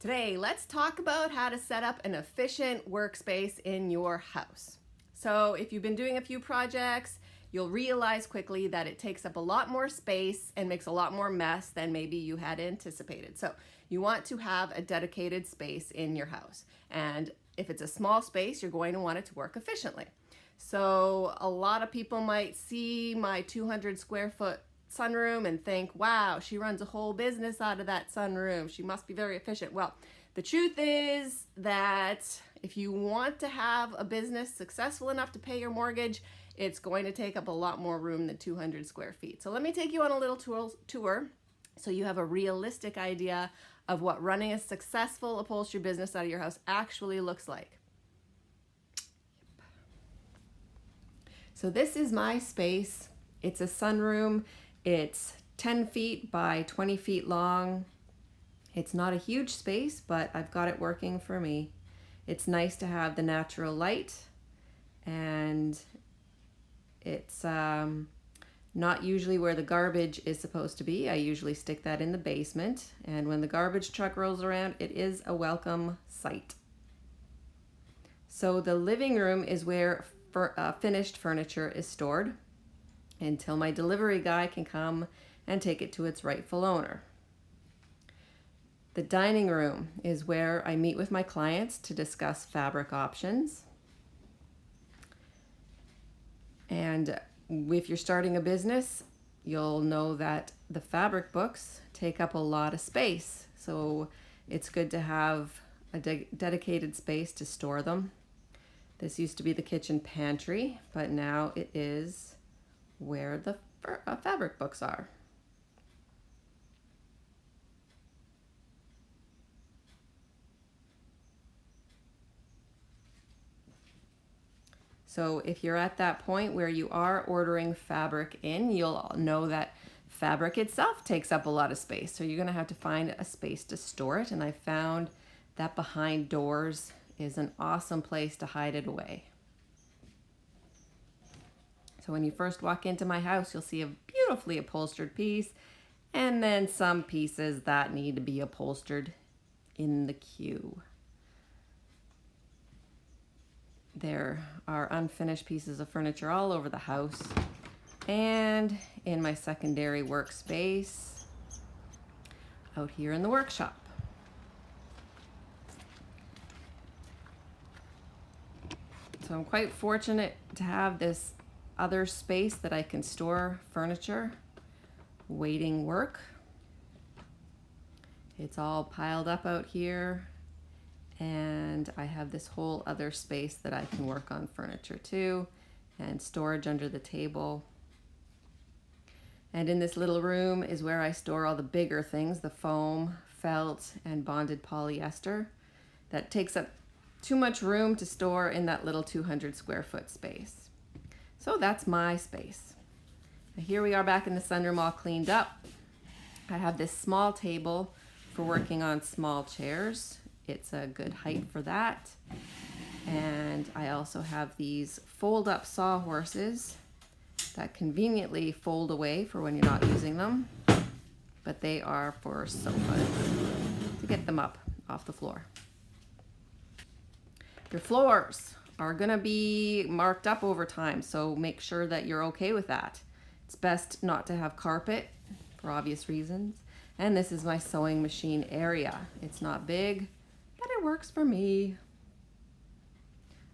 Today, let's talk about how to set up an efficient workspace in your house. So if you've been doing a few projects, you'll realize quickly that it takes up a lot more space and makes a lot more mess than maybe you had anticipated. So you want to have a dedicated space in your house. And if it's a small space, you're going to want it to work efficiently. So a lot of people might see my 200 square foot sunroom and think, wow, she runs a whole business out of that sunroom. She must be very efficient. Well, the truth is that if you want to have a business successful enough to pay your mortgage, it's going to take up a lot more room than 200 square feet. So let me take you on a little tour so you have a realistic idea of what running a successful upholstery business out of your house actually looks like. So this is my space. It's a sunroom. It's 10 feet by 20 feet long. It's not a huge space, but I've got it working for me. It's nice to have the natural light, and it's not usually where the garbage is supposed to be. I usually stick that in the basement, and when the garbage truck rolls around, it is a welcome sight. So the living room is where finished furniture is stored until my delivery guy can come and take it to its rightful owner. The dining room is where I meet with my clients to discuss fabric options. And if you're starting a business, you'll know that the fabric books take up a lot of space. So it's good to have a dedicated space to store them. This used to be the kitchen pantry, but now it is where the fabric books are. So if you're at that point where you are ordering fabric in, you'll know that fabric itself takes up a lot of space. So you're going to have to find a space to store it. And I found that behind doors is an awesome place to hide it away. So when you first walk into my house, you'll see a beautifully upholstered piece, and then some pieces that need to be upholstered in the queue. There are unfinished pieces of furniture all over the house, and in my secondary workspace out here in the workshop. So I'm quite fortunate to have this other space that I can store furniture waiting work. It's all piled up out here, and I have this whole other space that I can work on furniture too, and storage under the table. And in this little room is where I store all the bigger things, the foam, felt, and bonded polyester that takes up too much room to store in that little 200 square foot space. So that's my space. Now here we are back in the sunroom all cleaned up. I have this small table for working on small chairs. It's a good height for that. And I also have these fold-up sawhorses that conveniently fold away for when you're not using them. But they are for sofas to get them up off the floor. Your floors are gonna be marked up over time, so make sure that you're okay with that. It's best not to have carpet for obvious reasons. And this is my sewing machine area. It's not big, but it works for me.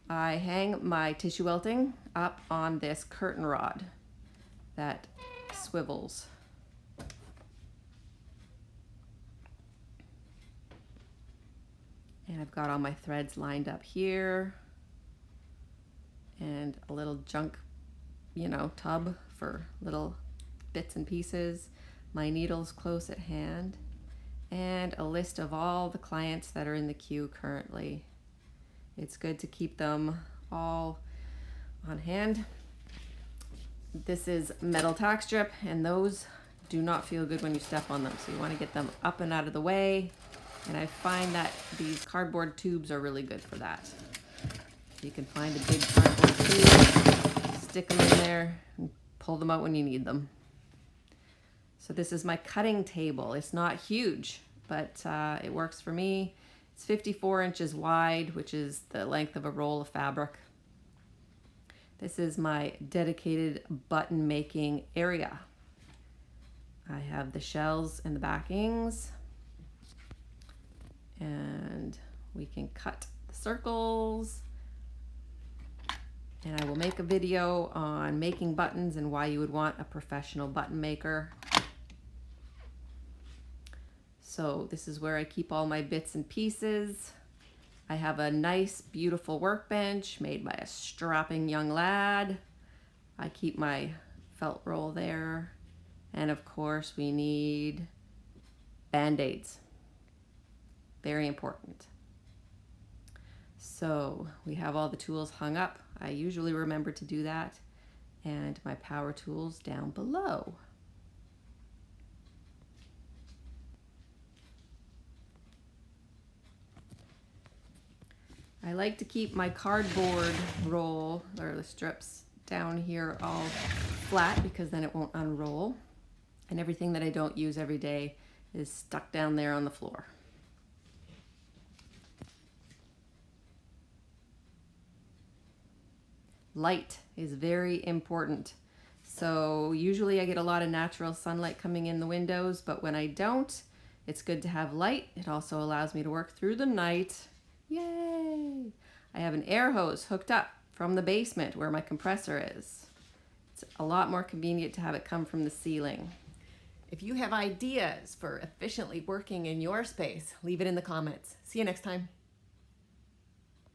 I hang my tissue welting up on this curtain rod that swivels. And I've got all my threads lined up here, and a little junk, tub for little bits and pieces, my needles close at hand, and a list of all the clients that are in the queue currently. It's good to keep them all on hand. This is metal tack strip, and those do not feel good when you step on them, so you want to get them up and out of the way. And I find that these cardboard tubes are really good for that. You can find a big cardboard tube, stick them in there, and pull them out when you need them. So this is my cutting table. It's not huge, but it works for me. It's 54 inches wide, which is the length of a roll of fabric. This is my dedicated button making area. I have the shells and the backings, and we can cut the circles. And I will make a video on making buttons and why you would want a professional button maker. So this is where I keep all my bits and pieces. I have a nice, beautiful workbench made by a strapping young lad. I keep my felt roll there. And of course we need Band-Aids. Very important. So we have all the tools hung up. I usually remember to do that. And my power tools down below. I like to keep my cardboard roll, or the strips, down here all flat because then it won't unroll. And everything that I don't use every day is stuck down there on the floor. Light is very important. So usually I get a lot of natural sunlight coming in the windows, but when I don't, it's good to have light. It also allows me to work through the night. Yay! I have an air hose hooked up from the basement where my compressor is. It's a lot more convenient to have it come from the ceiling. If you have ideas for efficiently working in your space, leave it in the comments. See you next time.